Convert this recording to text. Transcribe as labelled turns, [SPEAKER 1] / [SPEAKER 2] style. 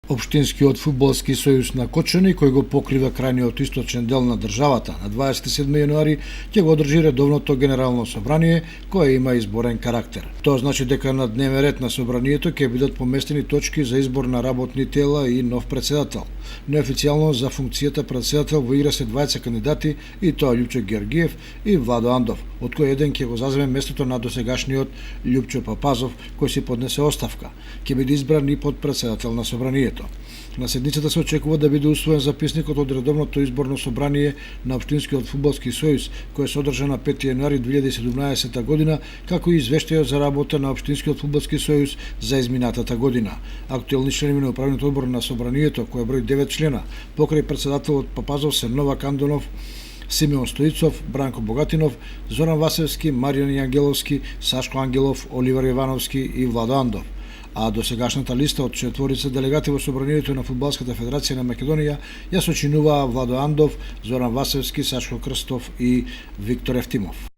[SPEAKER 1] Општинскиот фудбалски сојуз на Кочани, кој го покрива крајниот источен дел на државата, на 27 јануари ќе го одржи редовното генерално собрание, кое има изборен карактер. Тоа значи дека на дневен ред на собранието ќе бидат поместени точки за избор на работни тела и нов председател. Неофицијално за функцијата председател во игра се двајца кандидати, и тоа Љупчо Георгиев и Владо Андов, од кој еден ќе го заземе местото на досегашниот Љупчо Папазов, кој си поднесе оставка. Ќе биде избран и подпредседател на собранието. На седницата се очекува да биде усвоен записникот од редовното изборно собрание на Општинскиот фудбалски сојуз, кој се одржа на 5 јануари 2017 година, како и извештајот за работа на Општинскиот фудбалски сојуз за изминатата година. Актуелни членови на управниот одбор на собранието, кој брои 9 члена, покрај председателот Папазов се Новак Андонов, Симеон Стоицов, Бранко Богатинов, Зоран Васевски, Маријан Јангеловски, Сашко Ангелов, Оливер Јовановски и Владо Андов. А досегашната листа од четворица делегати во собранието на Фудбалската федерација на Македонија ја сочинуваа Владо Андов, Зоран Васевски, Сашко Крстов и Виктор Евтимов.